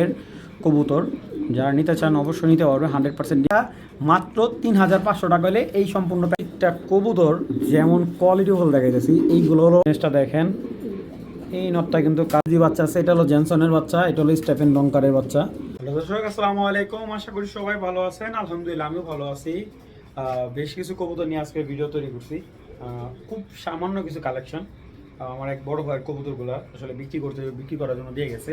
এর কবুতর যারা নিতে চান অবশ্যই নিতে পারবে 100%। মাত্র 3500 টাকা হলে এই সম্পূর্ণ প্যাকেটটা কবুতর যেমন কোয়ালিটি ফুল দেখাইতেছি। এইগুলো হলো জিনিসটা দেখেন, এই নটটা কিন্তু কাজী বাচ্চা আছে, এটা হলো জেনসনের বাচ্চা, এটা হলো স্টেফেন ডঙ্কারের বাচ্চা। হ্যালো দর্শক, আসসালামু আলাইকুম, আশা করি সবাই ভালো আছেন। আলহামদুলিল্লাহ আমিও ভালো আছি। বেশ কিছু কবুতর নিয়ে আজকে ভিডিও তৈরি করছি। খুব সামান্য কিছু কালেকশন। আমার এক বড় ভাইয়ের কবুতরগুলো আসলে বিক্রি করার জন্য দিয়ে গেছে।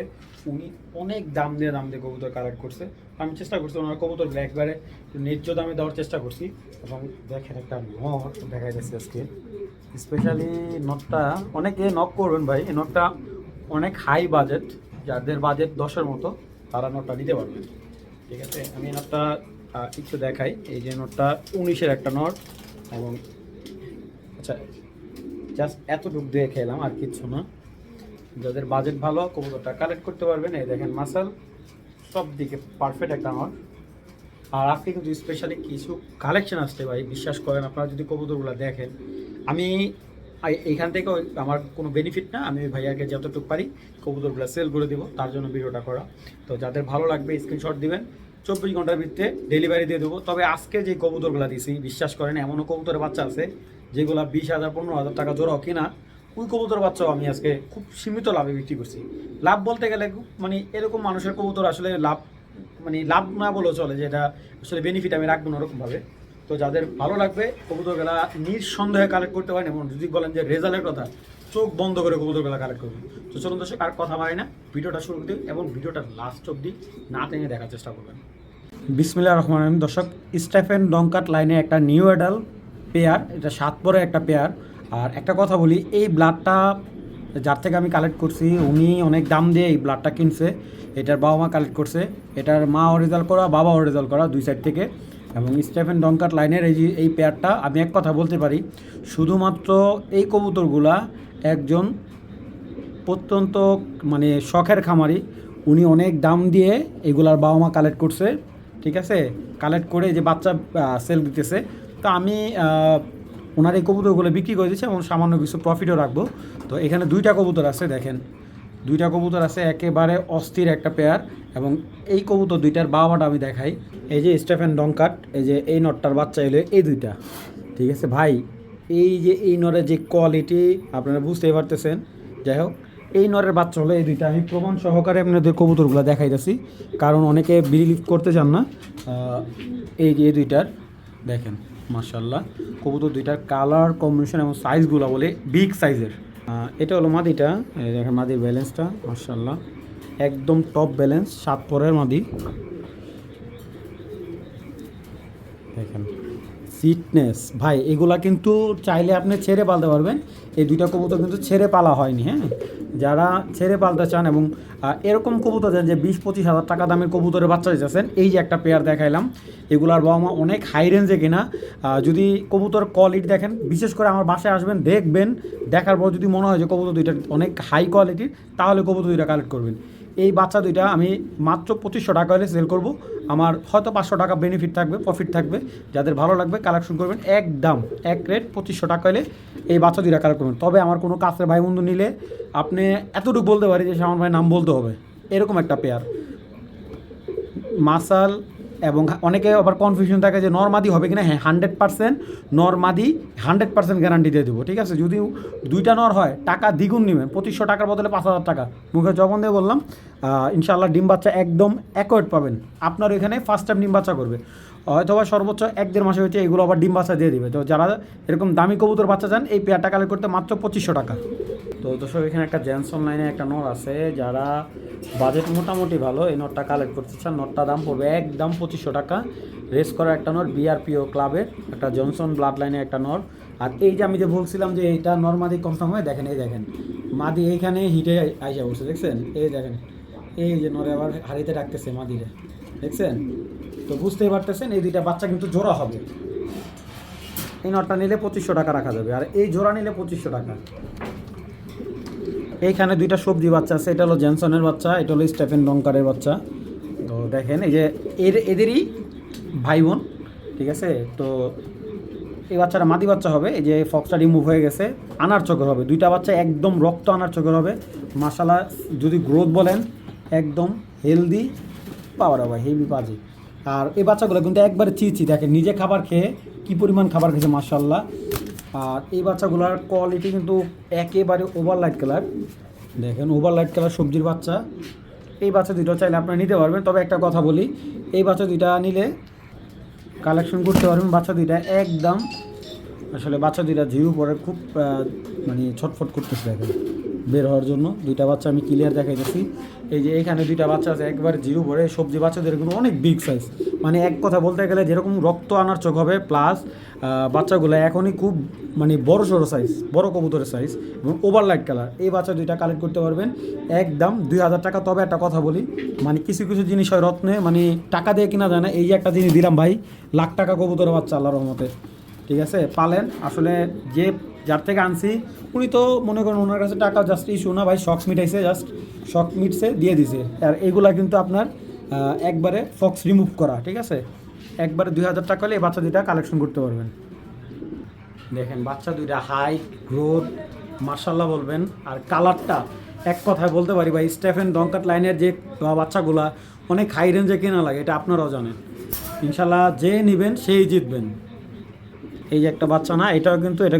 উনি অনেক দাম দিয়ে কবুতর কালেক্ট করছে। আমি চেষ্টা করছি ওনার কবুতরগুলো একবারে ন্যায্য দামে দেওয়ার চেষ্টা করছি। এবং দেখেন একটা নট দেখাই যাচ্ছে আজকে, স্পেশালি নটটা অনেকে নক করবেন ভাই। এই নটটা অনেক হাই বাজেট, যাদের বাজেট 10-এর মতো তারা নটটা নিতে পারবেন। ঠিক আছে, আমি নটটা একটু দেখাই। এই যে নটটা 19-এর একটা নট, এবং আচ্ছা জাস্ট এতটুকু দিয়ে খেলাম আর কিচ্ছু না। যাদের বাজেট ভালো কবুতরটা কালেক্ট করতে পারবেন। এই দেখেন মাসাল সব দিকে পারফেক্ট একটা নট। আর আজকে কিন্তু স্পেশালি কিছু কালেকশন আসছে ভাই, বিশ্বাস করেন আপনারা যদি কবুতরগুলো দেখেন। আমি এইখান থেকে আমার কোনো বেনিফিট না, আমি ভাইয়াকে যতটুকু পারি কবুতরগুলো সেল করে দেবো, তার জন্য ভিডিওটা করা। তো যাদের ভালো লাগবে স্ক্রিনশট দিবেন, 24 ঘন্টার ভিতরে ডেলিভারি দিয়ে দেবো। তবে আজকে যে কবুতরগুলো দিছি বিশ্বাস করেন এমনও কবুতরের বাচ্চা আছে যেগুলো 20,000 15,000 টাকা জোড়াও কিনা। ওই কবুতর বাচ্চাও আমি আজকে খুব সীমিত লাভে বিক্রি করছি। লাভ বলতে গেলে মানে এরকম মানুষের কবুতর আসলে লাভ মানে লাভ না বলেও চলে, যে এটা আসলে বেনিফিট আমি রাখবো না ওরকমভাবে। তো যাদের ভালো লাগবে কবুতরগুলা নিঃসন্দেহে কালেক্ট করতে পারেন, এবং যদি বলেন যে রেজাল্টের কথা, চোখ বন্ধ করে কবুতরগুলা কালেক্ট করবেন। তো চলুন দর্শক আর কথা বাড়াই না, ভিডিওটা শুরু দিন এবং ভিডিওটা লাস্ট অবধি না টেনে দেখার চেষ্টা করবেন। বিসমিল্লাহির রহমানির রহিম। দর্শক, স্টেফেন ডঙ্কাট লাইনে একটা নিউ অ্যাডাল পেয়ার, এটা 7 পরে একটা পেয়ার। আর একটা কথা বলি, এই ব্লাডটা যার থেকে আমি কালেক্ট করছি উনি অনেক দাম দিয়ে এই ব্লাডটা কিনছে। এটার বাবা মা কালেক্ট করছে, এটার মাও রেজাল্ট করা বাবাও রেজাল্ট করা, দুই সাইড থেকে। এবং স্টেফেন ডঙ্কাট লাইনের এই পেয়ারটা আমি এক কথা বলতে পারি, শুধুমাত্র এই কবুতরগুলা একজন প্রত্যন্ত মানে শখের খামারি, উনি অনেক দাম দিয়ে এগুলার বাবা মা কালেক্ট করছে। ঠিক আছে, কালেক্ট করে যে বাচ্চা সেল দিতেছে। তো আমি ওনার এই কবুতরগুলো বিক্রি করে দিচ্ছি এবং সামান্য কিছু প্রফিটও রাখবো। তো এখানে 2টা কবুতর আছে, দেখেন 2টা কবুতর আছে, একেবারে অস্থির একটা পেয়ার। এবং এই কবুতর 2টার বাবাটা আমি দেখাই। এই যে স্টেফেন ডঙ্কাট, এই যে এই নটটার বাচ্চা এলো এই 2টা। ঠিক আছে ভাই, এই যে এই নরের যে কোয়ালিটি আপনারা বুঝতেই পারতেছেন। যাই হোক, এই নরের বাচ্চা হলো এই 2টা। আমি প্রমাণ সহকারে আপনাদের কবুতরগুলো দেখাইতেছি, কারণ অনেকে বিলিভ করতে চান না। এই যে এই 2টার দেখেন মাশাআল্লাহ, কবুতর 2টার কালার কম্বিনেশন এবং সাইজগুলো বলে বিগ সাইজের। এটা হলো মাদিটা, এই দেখেন মাদির ব্যালেন্সটা মাশাআল্লাহ একদম টপ ব্যালেন্স, 7 পরের মাদি। দেখেন ফিটনেস ভাই, এগুলা কিন্তু চাইলে আপনি ছেড়ে পালতে পারবেন। এই 2টা কবুতর কিন্তু ছেড়ে পালা হয়নি। হ্যাঁ, যারা ছেড়ে পালতে চান এবং এরকম কবুতর যে 20-25 হাজার টাকা দামের কবুতরের বাচ্চা দিতেছেন, এই যে একটা পেয়ার দেখাইলাম, এগুলার বাবা মা অনেক হাই রেঞ্জে কিনা। যদি কবুতর কোয়ালিটি দেখেন, বিশেষ করে আমার বাসায় আসবেন, দেখবেন, দেখার পর যদি মনে হয় যে কবুতর 2টা অনেক হাই কোয়ালিটির, তাহলে কবুতর 2টা কালেক্ট করবেন। এই বাচ্চা 2টা আমি মাত্র 2500 টাকা হলে সেল করব। আমার হয়তো 500 টাকা বেনিফিট থাকবে, প্রফিট থাকবে। যাদের ভালো লাগবে কালেকশন করবেন, একদম এক রেট 2500 টাকা হলে এই বাচ্চা 2টা কালেক্ট করবেন। তবে আমার কোনো কাছের ভাই বন্ধু নিলে আপনি এতটুকু বলতে পারি যে শাওন ভাই নাম বলতে হবে, এরকম একটা পেয়ার মাসাল। এবং অনেকে আবার কনফিউশন থাকে যে নরমাদি হবে কিনা। হ্যাঁ, 100% নরমাদি, 100% গ্যারান্টি দিয়ে দেবো। ঠিক আছে, যদি 2টা নর হয় টাকা দ্বিগুণ নেবেন, 2500 টাকার বদলে 5,000 টাকা মুখে জবান দিয়ে বললাম। ইনশাআল্লাহ ডিম বাচ্চা একদম অ্যাকোয়ার্ড পাবেন। আপনার এখানে ফার্স্ট টাইম ডিম বাচ্চা করবে, হয়তোবা সর্বোচ্চ 1-1.5 মাসে হচ্ছে এগুলো আবার ডিম বাচ্চা দিয়ে দিবে। তো যারা এরকম দামি কবুতর বাচ্চা চান, এই পেয়ারটা কালেক্ট করতে মাত্র 2500 টাকা। তো দর্শক, এখানে একটা জেনসন লাইনে একটা নর আছে, যারা বাজেট মোটামুটি ভালো এই নটটা কালেক্ট করতে চান, নটটা দাম পড়বে একদম 2500 টাকা। রেস করা একটা নর, বিআরপিও ক্লাবের একটা জনসন ব্লাড লাইনে একটা নর। আর এই যে আমি যে বলছিলাম যে এইটা নরমাদি কনফার্ম হয়, দেখেন এই দেখেন মাদি এইখানে হিটে আইসা বসে, দেখছেন এই দেখেন, এই যে নরে আবার হাড়িতে রাখতেছে মাদিরে, দেখছেন। তো বুঝতেই পারতেছেন এই 2টা বাচ্চা কিন্তু জোড়া হবে। এই নটটা নিলে 2500 টাকা রাখা যাবে, আর এই জোড়া নিলে 2500 টাকা। এইখানে 2টা সবজি বাচ্চা আছে, এটা হলো জেনসনের বাচ্চা, এটা হলো স্টেফেন ডঙ্কারের বাচ্চা। তো দেখেন এই যে এদেরই ভাই বোন। ঠিক আছে, তো এই বাচ্চাটা মাদি বাচ্চা হবে। এই যে ফক্সটা রিমুভ হয়ে গেছে, আনার চোখের হবে। 2টা বাচ্চা একদম রক্ত আনার চোখের হবে মাশাআল্লাহ। যদি গ্রোথ বলেন একদম হেলদি পাওয়ার ভাই, হেভি পাজি। আর এই বাচ্চাগুলো কিন্তু একবারে চিচি, দেখেন নিজে খাবার খেয়ে কী পরিমাণ খাবার খেয়েছে মাশাআল্লাহ। আর এই বাচ্চাগুলোর কোয়ালিটি কিন্তু একেবারে ওভার লাইট কালার, দেখেন ওভার লাইট কালার সবজির বাচ্চা। এই বাচ্চা দুটো চাইলে আপনারা নিতে পারবেন, তবে একটা কথা বলি, এই বাচ্চা দুইটা নিলে কালেকশন করতে পারবেন। বাচ্চা দুইটা একদম আসলে বাচ্চা দুইটা জিরো পরে খুব মানে ছটফট করতেছে দেখেন বের হওয়ার জন্য। দুইটা বাচ্চা আমি ক্লিয়ার দেখাইতেছি, এই যে এখানে দুইটা বাচ্চা আছে একবার জিরো পরে। সবজি বাচ্চাদের কিন্তু অনেক বিগ সাইজ, মানে এক কথা বলতে গেলে যেরকম রক্ত আনার চোখ হবে, প্লাস বাচ্চাগুলো এখনই খুব মানে বড় সড়ো সাইজ, বড় কবুতরের সাইজ এবং ওভার লাইট কালার। এই বাচ্চা দুইটা কালেক্ট করতে পারবেন একদম 2000 টাকা। তবে একটা কথা বলি, মানে কিছু কিছু জিনিস হয় রত্নে মানে টাকা দিয়ে কিনা যায় না। এই যে একটা জিনিস দিলাম ভাই, লাখ টাকা কবুতরের বাচ্চা আল্লাহর রহমতে, ঠিক আছে পালেন। আসলে যে যার থেকে আনছি উনি তো মনে করেন ওনার কাছে টাকা জাস্ট ইস্যু না ভাই, শখ মিটাইছে, জাস্ট শখ মিটছে দিয়ে দিছে। আর এইগুলা কিন্তু আপনার একবারে ফক্স রিমুভ করা, ঠিক আছে। একবারে 2000 টাকা হলে এই বাচ্চা দুইটা কালেকশন করতে পারবেন। দেখেন বাচ্চা দুইটা হাইট গ্রোথ মার্শাল্লাহ বলবেন। আর কালারটা এক কথায় বলতে পারি ভাই, স্টেফেন ডঙ্কাট লাইনের যে বাচ্চাগুলা অনেক হাই রেঞ্জে কেনা লাগে, এটা আপনারাও জানেন। ইনশাল্লাহ যে নেবেন সেই জিতবেন। এই যে একটা বাচ্চা না, এটা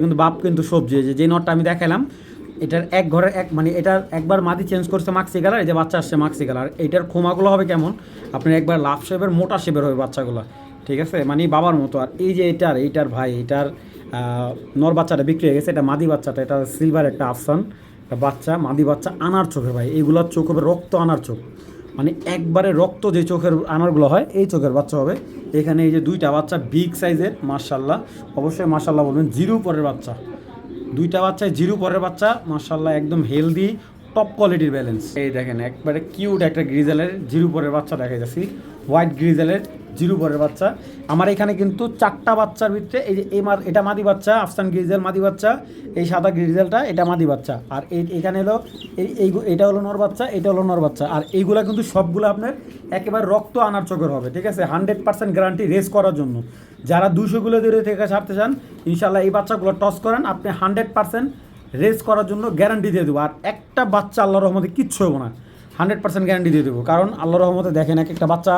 কিন্তু বাপ কিন্তু সবজি, যে নটটা আমি দেখালাম এটার এক ঘরের এক মানে এটার একবার মাদি চেঞ্জ করছে মাক্সি কালার, এই যে বাচ্চা আসছে মাক্সি কালার। এইটার খোমাগুলো হবে কেমন আপনার একবার লাভ শেপের মোটা শেপের হবে বাচ্চাগুলো, ঠিক আছে, মানে বাবার মতো। আর এই যে এইটার ভাই এইটার নর বাচ্চাটা বিক্রি হয়ে গেছে, এটা মাদি বাচ্চাটা, এটা সিলভার একটা আফসান বাচ্চা, মাদি বাচ্চা আনার চোখে ভাই, এইগুলোর চোখ হবে রক্ত আনার চোখ, মানে একবারে রক্ত যে চোখের আনারগুলো হয় এই চোখের বাচ্চা হবে। এখানে এই যে দুইটা বাচ্চা বিগ সাইজের মাশাল্লাহ, অবশ্যই মাশাল্লাহ বলবেন। জিরো পরের বাচ্চা, দুইটা বাচ্চায় জিরো পরের বাচ্চা মাশাল্লাহ, একদম হেলদি টপ কোয়ালিটির ব্যালেন্স। এই দেখেন একবারে কিউট একটা গ্রিজেলের জিরো পরের বাচ্চা দেখা যাচ্ছি, হোয়াইট গ্রিজেলের জিরো পরের বাচ্চা। আমার এখানে কিন্তু 4টা বাচ্চার ভিতরে এই যে এটা মাদি বাচ্চা, আফসান গ্রিজেল মাদি বাচ্চা, এই সাদা গ্রিজেলটা এটা মাদি বাচ্চা, আর এখানে হলো এটা হলো নর বাচ্চা, এটা হলো নর বাচ্চা। আর এইগুলা কিন্তু সবগুলো আপনার একেবারে রক্ত আনার চোখের হবে, ঠিক আছে, 100% গ্যারান্টি রেস করার জন্য। যারা 200 কিলো দূরে থেকে ছাড়তে চান ইনশাল্লাহ এই বাচ্চাগুলো টস করেন, আপনি 100% রেস করার জন্য গ্যারান্টি দিয়ে দেবো। আর একটা বাচ্চা আল্লাহর রহমতে কিচ্ছু হবে না, 100% গ্যারান্টি দিয়ে দেবো। কারণ আল্লাহর রহমতে দেখেন এক একটা বাচ্চা,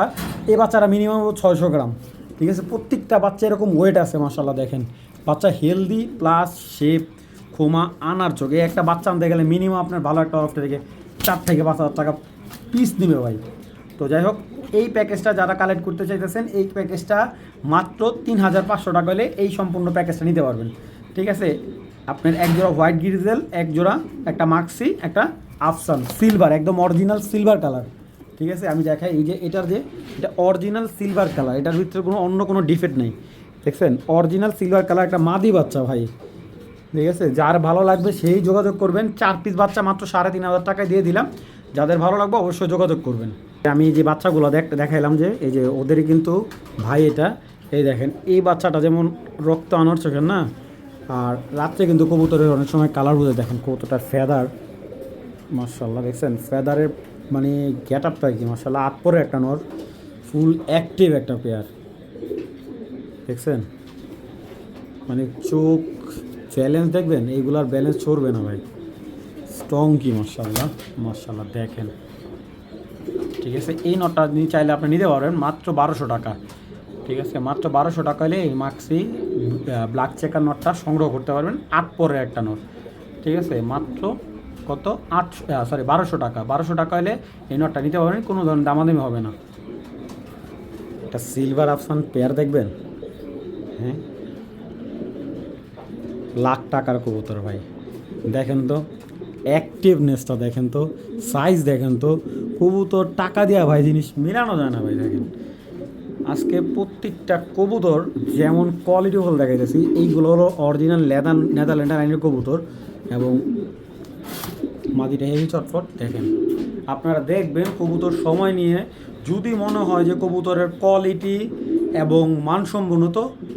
এই বাচ্চারা মিনিমাম 600 গ্রাম, ঠিক আছে, প্রত্যেকটা বাচ্চা এরকম ওয়েট আছে মাশাল্লাহ। দেখেন বাচ্চা হেলদি প্লাস শেপ খোমা আনার চোখে। একটা বাচ্চা আনতে গেলে মিনিমাম আপনার ভালো একটা অফ থেকে 4 থেকে 5,000 টাকা পিস নেবে ভাই। তো যাই হোক, এই প্যাকেজটা যারা কালেক্ট করতে চাইতেছেন এই প্যাকেজটা মাত্র 3500 টাকা হলে এই সম্পূর্ণ প্যাকেজটা নিতে পারবেন, ঠিক আছে। আপনার এক জোড়া হোয়াইট গ্রিজেল, এক জোড়া একটা মাক্সি, একটা আফসান সিলভার, একদম অরিজিনাল সিলভার কালার, ঠিক আছে। আমি দেখাই এই যে এটা অরিজিনাল সিলভার কালার, এটার ভিতরে অন্য কোনো ডিফেক্ট নেই, দেখছেন অরিজিনাল সিলভার কালার একটা মাদি বাচ্চা ভাই, ঠিক আছে। যার ভালো লাগবে সেই যোগাযোগ করবেন। 4 পিস বাচ্চা মাত্র 3500 টাকায় দিয়ে দিলাম, যাদের ভালো লাগবে অবশ্যই যোগাযোগ করবেন। আমি যে বাচ্চাগুলো দেখাইলাম যে এই যে ওদেরই কিন্তু ভাই এটা, এই দেখেন এই বাচ্চাটা যেমন রক্ত আনার চোখের না। আর রাত্রে কিন্তু কবুতরের অনেক সময় কালার বুঝে, দেখেন কবুতরটার ফেদার মাশাল্লাহ, দেখছেন ফেদারের মানে গেট আপটা কি মাশাল্লাহ। পরে একটা নর ফুল অ্যাক্টিভ একটা পেয়ার, দেখছেন মানে চোখ ব্যালেন্স দেখবেন, এইগুলার ব্যালেন্স ছড়বে না ভাই, স্ট্রং কি মাশাল্লাহ মাশাল্লাহ দেখেন, ঠিক আছে। এই নটটা আপনি চাইলে আপনি নিতে পারবেন মাত্র 1200 টাকা, ঠিক আছে। মাত্র 1200 টাকা হলে এই মাক্সি ব্ল্যাক চেকার নটটা সংগ্রহ করতে পারবেন, 8 পরের একটা নট, ঠিক আছে। মাত্র কত 1200 টাকা, 1200 টাকা হলে এই নটটা নিতে পারবেন, কোনো ধরনের দামাদামি হবে না। একটা সিলভার আফসান পেয়ার দেখবেন, হ্যাঁ লাখ টাকার কবুতর ভাই, দেখেন তো অ্যাক্টিভনেসটা দেখেন তো, সাইজ দেখেন তো, কবুতর টাকা দেওয়া ভাই জিনিস মেলানো যায় না ভাই। দেখেন আজকে প্রত্যেকটা কবুতর যেমন কোয়ালিটি ফুল দেখাইতেছি, এইগুলো হলো অরিজিনাল নেদারল্যান্ডের লাইনের কবুতর এবং মাদিটা হেভি চটফট। দেখেন আপনারা দেখবেন কবুতর সময় নিয়ে, যদি মনে হয় যে কবুতরের কোয়ালিটি এবং মানসম্পন্ন,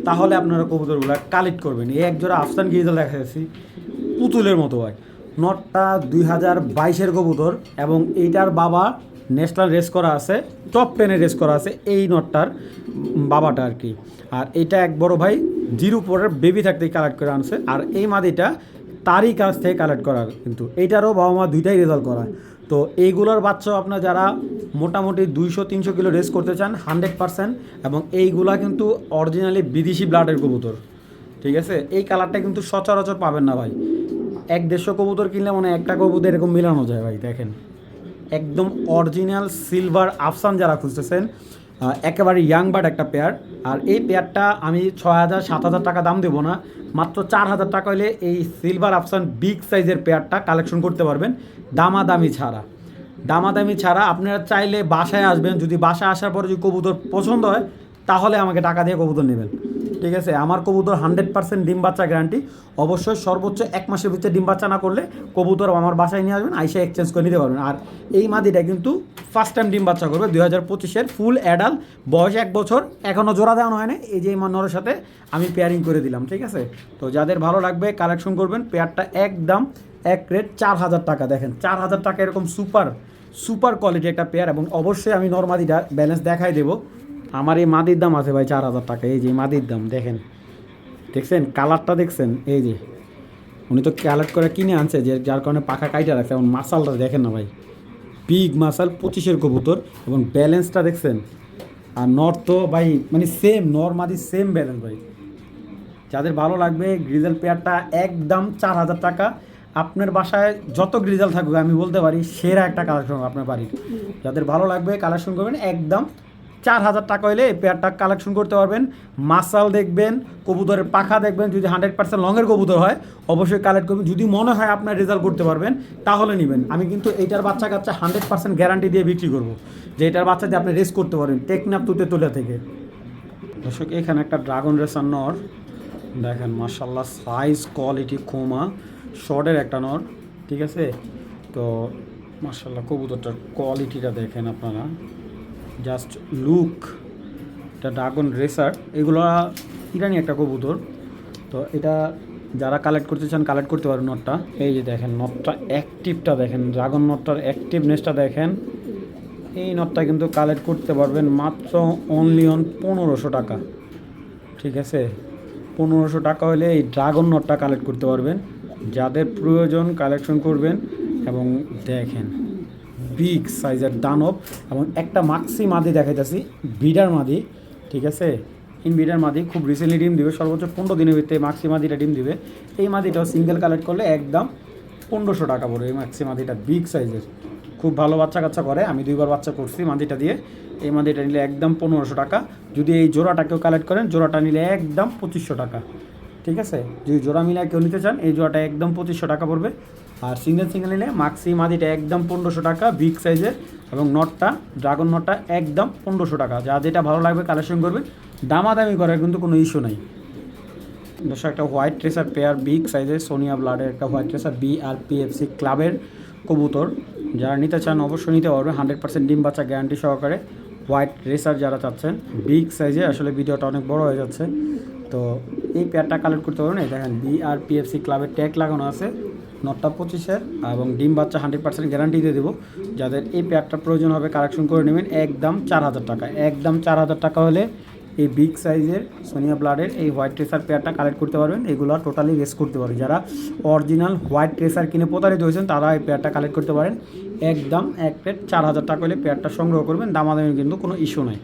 তাহলে আপনারা কবুতরগুলো কালেক্ট করবেন। এই একজোড়া আফসান গিরিজাল দেখা যাচ্ছি পুতুলের মতো হয়, নটটা 2022-এর কবুতর এবং এইটার বাবা ন্যাশনাল রেস করা আছে, টপ 10-এ রেস করা আছে এই নটটার বাবাটা আর কি। আর এটা এক বড় ভাই জিরো পরের বেবি থাকতেই কালেক্ট করে আনছে, আর এই মাদিটা তারই কাছ থেকে কালেক্ট করা, কিন্তু এইটারও বাবা মা দুইটাই রেজাল্ট করা। তো এইগুলোর বাচ্চাও আপনার যারা মোটামুটি 200-300 কিলো রেস করতে চান 100%, এবং এইগুলা কিন্তু অরিজিনালি বিদেশি ব্লাডের কবুতর, ঠিক আছে। এই কালারটা কিন্তু সচরাচর পাবেন না ভাই, 100-150 কবুতর কিনলে মানে একটা কবুতর এরকম মিলানো যায় ভাই। দেখেন একদম অরিজিনাল সিলভার আফসান যারা খুঁজতেছেন, একেবারে ইয়াং বার্ড একটা পেয়ার। আর এই পেয়ারটা আমি 6,000-7,000 টাকা দাম দেবো না, মাত্র 4,000 টাকা হলে এই সিলভার আফসান বিগ সাইজের পেয়ারটা কালেকশন করতে পারবেন দামাদামি ছাড়া। দামাদামি ছাড়া আপনারা চাইলে বাসায় আসবেন, যদি বাসায় আসার পরে যদি কবুতর পছন্দ হয় তাহলে আমাকে টাকা দিয়ে কবুতর নেবেন, ঠিক আছে। আমার কবুতর 100% ডিম বাচ্চা গ্যারান্টি। অবশ্যই সর্বোচ্চ 1 মাসের ভিতরে ডিম বাচ্চা না করলে কবুতর আমার বাসায় নিয়ে আসবেন, আইসা এক্সচেঞ্জ করে নিতে পারবেন। আর এই মাদিটা কিন্তু ফার্স্ট টাইম ডিম বাচ্চা করবে, 2025-এর ফুল অ্যাডাল্ট, বয়স 1 বছর, এখনও জোড়া দেওয়ানো হয় না। এই যে নরের সাথে আমি পেয়ারিং করে দিলাম, ঠিক আছে। তো যাদের ভালো লাগবে কালেকশন করবেন। পেয়ারটা একদম এক রেট 4,000 টাকা। দেখেন 4,000 টাকা এরকম সুপার কোয়ালিটি একটা পেয়ার। এবং অবশ্যই আমি নরমাদিটা ব্যালেন্স দেখাই দেবো। আমার এই মাদির দাম আছে ভাই 4,000 টাকা। এই যে মাদির দাম দেখেন, দেখছেন কালারটা দেখছেন, এই যে উনি তো কালেক্ট করে কিনে আনছে, যে যার কারণে পাখা কাইটা রাখছে। এবং মাসালটা দেখেন না ভাই, বিগ মাসাল, 25-এর কবুতর, এবং ব্যালেন্সটা দেখছেন। আর নর তো ভাই মানে সেম, নর মাদি সেম ব্যালেন্স ভাই। যাদের ভালো লাগবে গ্রিজেল পেয়ারটা একদম 4,000 টাকা। আপনার বাসায় যত গ্রিজাল থাকবে আমি বলতে পারি সেরা একটা কালেকশন আপনার বাড়ির। যাদের ভালো লাগবে কালেকশন করবেন, একদম 4,000 টাকা হলে এই পেয়ারটা কালেকশন করতে পারবেন। মাসাল দেখবেন, কবুতরের পাখা দেখবেন, যদি 100% লংয়ের কবুতর হয় অবশ্যই কালেক্ট করবেন। যদি মনে হয় আপনার রেজাল্ট করতে পারবেন তাহলে নেবেন। আমি কিন্তু এইটার বাচ্চা কাচ্চা 100% গ্যারান্টি দিয়ে বিক্রি করবো, যে এটার বাচ্চা দিয়ে আপনি রেস করতে পারবেন টেকনাফ তুলে থেকে। দর্শক এখানে একটা ড্রাগন রেসার নর দেখেন, মাশাল্লাহ সাইজ কোয়ালিটি খোমা শর্টের একটা নর, ঠিক আছে। তো মাশাল্লাহ কবুতরটার কোয়ালিটিটা দেখেন আপনারা, জাস্ট লুক। এটা ড্রাগন রেসার, এগুলো ইরানি একটা কবুতর। তো এটা যারা কালেক্ট করতে চান কালেক্ট করতে পারেন নটটা। এই যে দেখেন নটটা অ্যাক্টিভটা দেখেন, ড্রাগন নটটার অ্যাক্টিভনেসটা দেখেন। এই নটটা কিন্তু কালেক্ট করতে পারবেন মাত্র অনলি অন 1,500 টাকা, ঠিক আছে। 1,500 টাকা হলে এই ড্রাগন নটটা কালেক্ট করতে পারবেন। যাদের প্রয়োজন কালেকশন করবেন। এবং দেখেন বিগ সাইজের দানব, এবং একটা মাক্সি মাদি দেখাইতেছি, বিডার মাদি, ঠিক আছে। বিডার মাদি খুব রিসেন্টলি ডিম দিবে, সর্বোচ্চ 15 দিনের ভিতরে মাক্সি মাদিটা ডিম দিবে। এই মাদিটাও সিঙ্গেল কালেক্ট করলে একদম 1,500 টাকা পড়বে। এই মাক্সি মাদিটা বিগ সাইজের, খুব ভালো বাচ্চা কাচ্চা করে। আমি 2বার বাচ্চা করছি মাদিটা দিয়ে। এই মাদিটা নিলে একদম 1,500 টাকা। যদি এই জোড়াটা কেউ কালেক্ট করেন, জোড়াটা নিলে একদম 2,500 টাকা, ঠিক আছে। যদি জোড়া মিলায় কেউ নিতে চান এই জোড়াটা একদম 2,500 টাকা পড়বে। আর সিঙ্গেল নিলে মাক্সি মাদিটা একদম 1,500 টাকা বিগ সাইজের, এবং নটটা ড্রাগন নটটা একদম 1,500 টাকা। যা যেটা ভালো লাগবে কালেকশন করবেন, দামাদামি করার কিন্তু কোনো ইস্যু নাই। দর্শক একটা হোয়াইট ট্রেসার পেয়ার বিগ সাইজের সোনিয়া ব্লাডের একটা হোয়াইট ট্রেসার BRPFC ক্লাবের কবুতর, যারা নিতে চান অবশ্যই নিতে পারবে। 100% ডিম বাচ্চা গ্যারান্টি সহকারে হোয়াইট রেসার যারা চাচ্ছেন বিগ সাইজে। আসলে ভিডিওটা অনেক বড় হয়ে যাচ্ছে, তো এই পেয়ারটা কালেক্ট করতে পারবেন। এই দেখেন BRPFC ক্লাবের ট্যাগ লাগানো আছে, নটটা 25-এর, এবং ডিম বাচ্চা 100% গ্যারান্টি দিয়ে দেবো। যাদের এই পেয়ারটা প্রয়োজন হবে কালেকশন করে নেবেন একদম 4,000 টাকা। একদম 4,000 টাকা হলে এই বিগ সাইজের সোনিয়া ব্লাডের এই হোয়াইট ট্রেসার পেয়ারটা কালেক্ট করতে পারবেন। এগুলো টোটালি রেস করতে পারবে। যারা অরিজিনাল হোয়াইট ট্রেসার কিনে প্রতারিত হয়েছেন তারা এই পেয়ারটা কালেক্ট করতে পারেন। একদম এক প্লেট 4,000 টাকা হলে পেয়ারটা সংগ্রহ করবেন, দামাদামি কিন্তু কোনো ইস্যু নাই।